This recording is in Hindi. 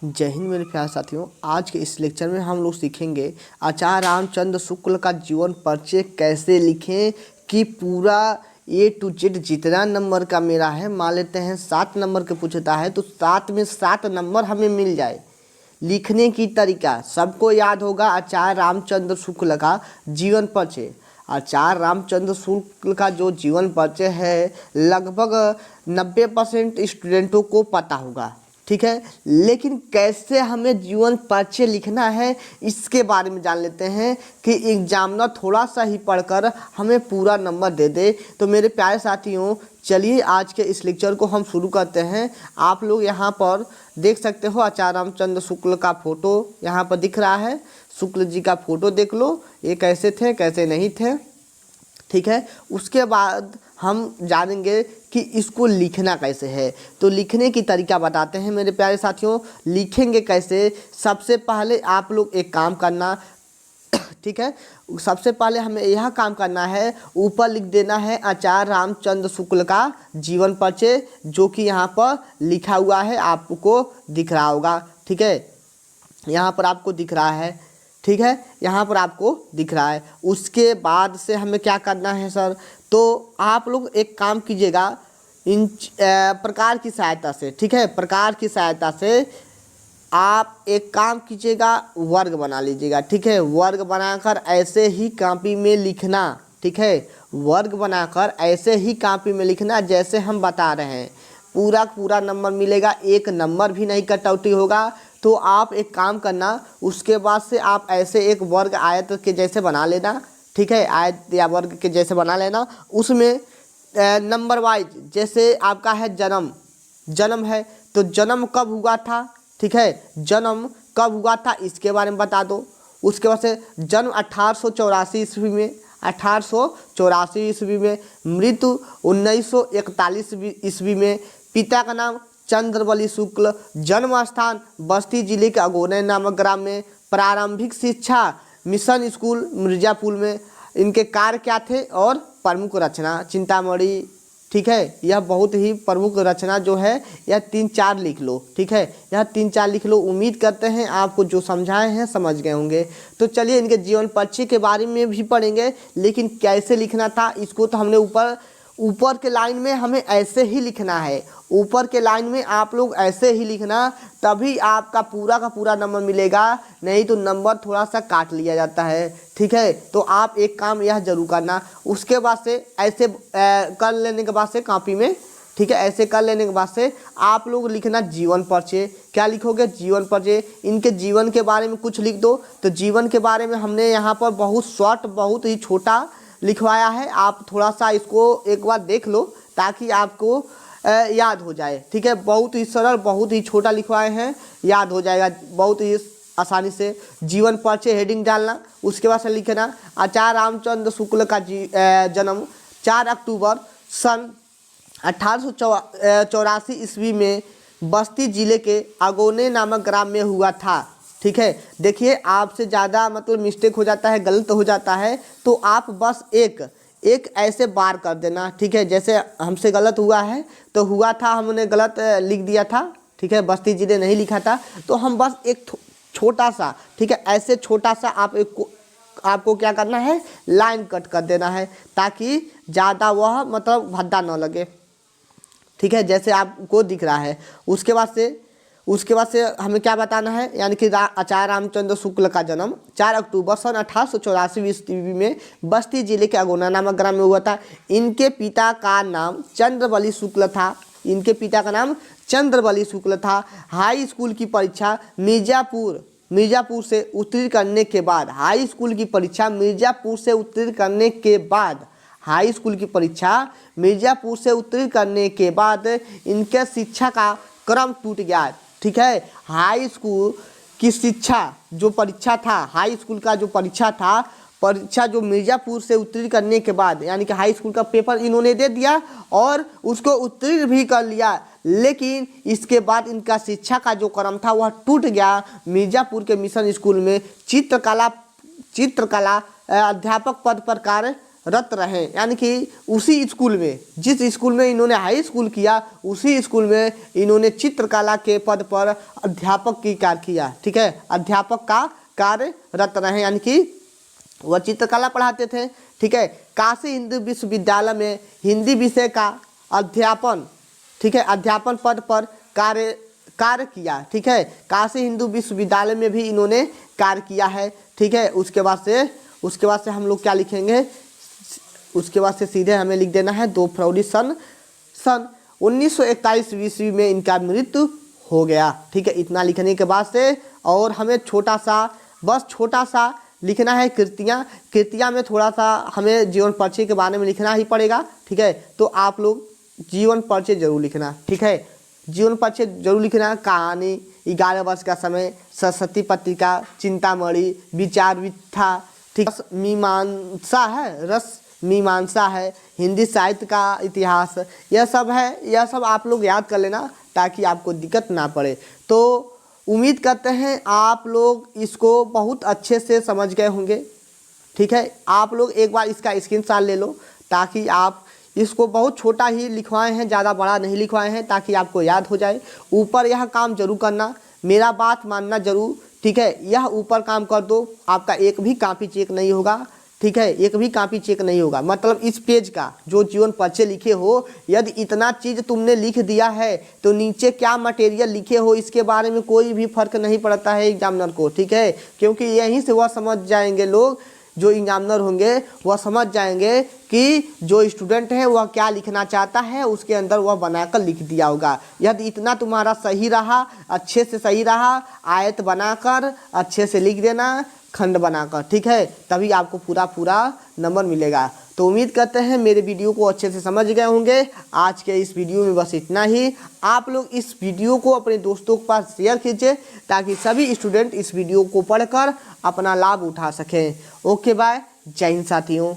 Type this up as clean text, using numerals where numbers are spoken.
जय हिंद मेरे प्यारे साथियों। आज के इस लेक्चर में हम लोग सीखेंगे आचार्य रामचंद्र शुक्ल का जीवन परिचय कैसे लिखें कि पूरा A to Z जितना नंबर का मेरा है, मान लेते हैं 7 नंबर के पूछता है तो 7 में 7 नंबर हमें मिल जाए। लिखने की तरीका सबको याद होगा, आचार्य रामचंद्र शुक्ल का जीवन परिचय। आचार्य रामचंद्र शुक्ल का जो जीवन परिचय है लगभग 90% स्टूडेंटों को पता होगा, ठीक है। लेकिन कैसे हमें जीवन परिचय लिखना है इसके बारे में जान लेते हैं कि एग्जामिनर थोड़ा सा ही पढ़कर हमें पूरा नंबर दे दे। तो मेरे प्यारे साथियों, चलिए आज के इस लेक्चर को हम शुरू करते हैं। आप लोग यहाँ पर देख सकते हो आचार्य रामचंद्र शुक्ल का फोटो यहाँ पर दिख रहा है। शुक्ल जी का फोटो देख लो, ये कैसे थे कैसे नहीं थे, ठीक है। उसके बाद हम जानेंगे कि इसको लिखना कैसे है। तो लिखने की तरीका बताते हैं मेरे प्यारे साथियों। लिखेंगे कैसे, सबसे पहले आप लोग एक काम करना, ठीक है। सबसे पहले हमें यह काम करना है, ऊपर लिख देना है आचार्य रामचंद्र शुक्ल का जीवन परिचय, जो कि यहाँ पर लिखा हुआ है, आपको दिख रहा होगा, ठीक है। यहाँ पर आपको दिख रहा है, ठीक है, यहाँ पर आपको दिख रहा है। उसके बाद से हमें क्या करना है सर, तो आप लोग एक काम कीजिएगा, इन प्रकार की सहायता से, ठीक है, प्रकार की सहायता से आप एक काम कीजिएगा, वर्ग बना लीजिएगा, ठीक है। वर्ग बनाकर ऐसे ही कॉपी में लिखना, ठीक है। वर्ग बनाकर ऐसे ही कॉपी में लिखना जैसे हम बता रहे हैं। पूरा पूरा नंबर मिलेगा, एक नंबर भी नहीं कटौती होगा। तो आप एक काम करना, उसके बाद से आप ऐसे एक वर्ग आयत के जैसे बना लेना, ठीक है, आयत या वर्ग के जैसे बना लेना। उसमें नंबर वाइज, जैसे आपका है जन्म है तो जन्म कब हुआ था, ठीक है, जन्म कब हुआ था इसके बारे में बता दो। उसके बाद से जन्म 1884 ईस्वी में, 1884 ईस्वी में, मृत्यु 1941 ईस्वी में, पिता का नाम चंद्रबली शुक्ल, जन्म स्थान बस्ती जिले के अगोने नामक ग्राम में, प्रारंभिक शिक्षा मिशन स्कूल मिर्जापुर में। इनके कार्य क्या थे और प्रमुख रचना चिंतामणि, ठीक है। यह बहुत ही प्रमुख रचना जो है यह 3-4 लिख लो, ठीक है, यह 3-4 लिख लो। उम्मीद करते हैं आपको जो समझाए हैं समझ गए होंगे। तो चलिए इनके जीवन परिचय के बारे में भी पढ़ेंगे, लेकिन कैसे लिखना था इसको तो हमने ऊपर के लाइन में हमें ऐसे ही लिखना है। ऊपर के लाइन में आप लोग ऐसे ही लिखना, तभी आपका पूरा का पूरा नंबर मिलेगा, नहीं तो नंबर थोड़ा सा काट लिया जाता है, ठीक है। तो आप एक काम यह जरूर करना। उसके बाद से ऐसे कर लेने के बाद से कॉपी में, ठीक है, ऐसे कर लेने के बाद से आप लोग लिखना जीवन परिचय। क्या लिखोगे, जीवन परिचय। इनके जीवन के बारे में कुछ लिख दो। तो जीवन के बारे में हमने यहाँ पर बहुत शॉर्ट, बहुत ही छोटा लिखवाया है। आप थोड़ा सा इसको एक बार देख लो ताकि आपको याद हो जाए, ठीक है। बहुत ही सरल, बहुत ही छोटा लिखवाए हैं, याद हो जाएगा बहुत ही आसानी से। जीवन परिचय हेडिंग डालना। उसके बाद से लिखना आचार्य रामचंद्र शुक्ल का जन्म 4 अक्टूबर सन 1884 ईस्वी में बस्ती जिले के अगोने नामक ग्राम में हुआ था, ठीक है। देखिए आपसे ज़्यादा मतलब मिस्टेक हो जाता है, गलत हो जाता है, तो आप बस एक ऐसे बार कर देना, ठीक है। जैसे हमसे गलत हुआ है तो हुआ था, हमने गलत लिख दिया था, ठीक है, बस्ती जिले नहीं लिखा था, तो हम बस एक छोटा सा, ठीक है, ऐसे छोटा सा आपको क्या करना है, लाइन कट कर देना है, ताकि ज़्यादा वह मतलब भद्दा न लगे, ठीक है, जैसे आपको दिख रहा है। उसके बाद से हमें क्या बताना है, यानी कि आचार्य रामचंद्र शुक्ल का जन्म 4 अक्टूबर सन 1884 ईस्वी में बस्ती जिले के अगोना नामक ग्राम में हुआ था। इनके पिता का नाम चंद्रबली शुक्ल था। इनके पिता का नाम चंद्रबली शुक्ल था। हाई स्कूल की परीक्षा मिर्जापुर से उत्तीर्ण करने के बाद, हाई स्कूल की परीक्षा मिर्जापुर से उत्तीर्ण करने के बाद, हाई स्कूल की परीक्षा मिर्जापुर से उत्तीर्ण करने के बाद इनके शिक्षा का क्रम टूट गया, ठीक है। हाई स्कूल की शिक्षा जो परीक्षा था, हाई स्कूल का जो परीक्षा जो मिर्जापुर से उत्तीर्ण करने के बाद, यानी कि हाई स्कूल का पेपर इन्होंने दे दिया और उसको उत्तीर्ण भी कर लिया, लेकिन इसके बाद इनका शिक्षा का जो क्रम था वह टूट गया। मिर्जापुर के मिशन स्कूल में चित्रकला अध्यापक पद पर कार्य रत रहें, यानी कि उसी स्कूल में, जिस स्कूल में इन्होंने हाई स्कूल किया उसी स्कूल में इन्होंने चित्रकला के पद पर अध्यापक की कार्य किया। ठीक है, अध्यापक का कार्यरत रहे, यानी कि वह चित्रकला पढ़ाते थे। ठीक है, काशी हिंदू विश्वविद्यालय में हिंदी विषय का अध्यापन, ठीक है, अध्यापन पद पर कार्य किया। ठीक है, काशी हिंदू विश्वविद्यालय में भी इन्होंने कार्य किया है। ठीक है, उसके बाद से हम लोग क्या लिखेंगे, उसके बाद से सीधे हमें लिख देना है 2 फरवरी सन 1941 ईस्वी में इनका मृत्यु हो गया। ठीक है, इतना लिखने के बाद से और हमें छोटा सा लिखना है कृतियाँ में थोड़ा सा हमें जीवन परिचय के बारे में लिखना ही पड़ेगा। ठीक है, तो आप लोग जीवन परिचय जरूर लिखना। ठीक है, जीवन परिचय जरूर लिखना। कहानी, 11 वर्ष का समय, सरस्वती पत्रिका, चिंतामणि, विचार विथा, ठीक, रस मीमांसा है, हिंदी साहित्य का इतिहास, यह सब है। यह सब आप लोग याद कर लेना ताकि आपको दिक्कत ना पड़े। तो उम्मीद करते हैं आप लोग इसको बहुत अच्छे से समझ गए होंगे। ठीक है, आप लोग एक बार इसका स्क्रीनशॉट ले लो ताकि आप इसको, बहुत छोटा ही लिखवाए हैं, ज़्यादा बड़ा नहीं लिखवाए हैं, ताकि आपको याद हो जाए। ऊपर यह काम जरूर करना, मेरा बात मानना जरूर। ठीक है, यह ऊपर काम कर दो, आपका एक भी कॉपी चेक नहीं होगा। ठीक है, एक भी कॉपी चेक नहीं होगा, मतलब इस पेज का जो जीवन परिचय लिखे हो, यदि इतना चीज़ तुमने लिख दिया है तो नीचे क्या मटेरियल लिखे हो इसके बारे में कोई भी फर्क नहीं पड़ता है एग्जामिनर को। ठीक है, क्योंकि यहीं से वह समझ जाएंगे, लोग जो एग्जामिनर होंगे वह समझ जाएंगे कि जो स्टूडेंट है वह क्या लिखना चाहता है, उसके अंदर वह बनाकर लिख दिया होगा। यदि इतना तुम्हारा सही रहा, अच्छे से सही रहा, आयत बनाकर अच्छे से लिख देना, खंड बनाकर। ठीक है, तभी आपको पूरा नंबर मिलेगा। तो उम्मीद करते हैं मेरे वीडियो को अच्छे से समझ गए होंगे। आज के इस वीडियो में बस इतना ही। आप लोग इस वीडियो को अपने दोस्तों के पास शेयर कीजिए ताकि सभी स्टूडेंट इस वीडियो को पढ़कर अपना लाभ उठा सकें। ओके बाय, जय हिंद साथियों।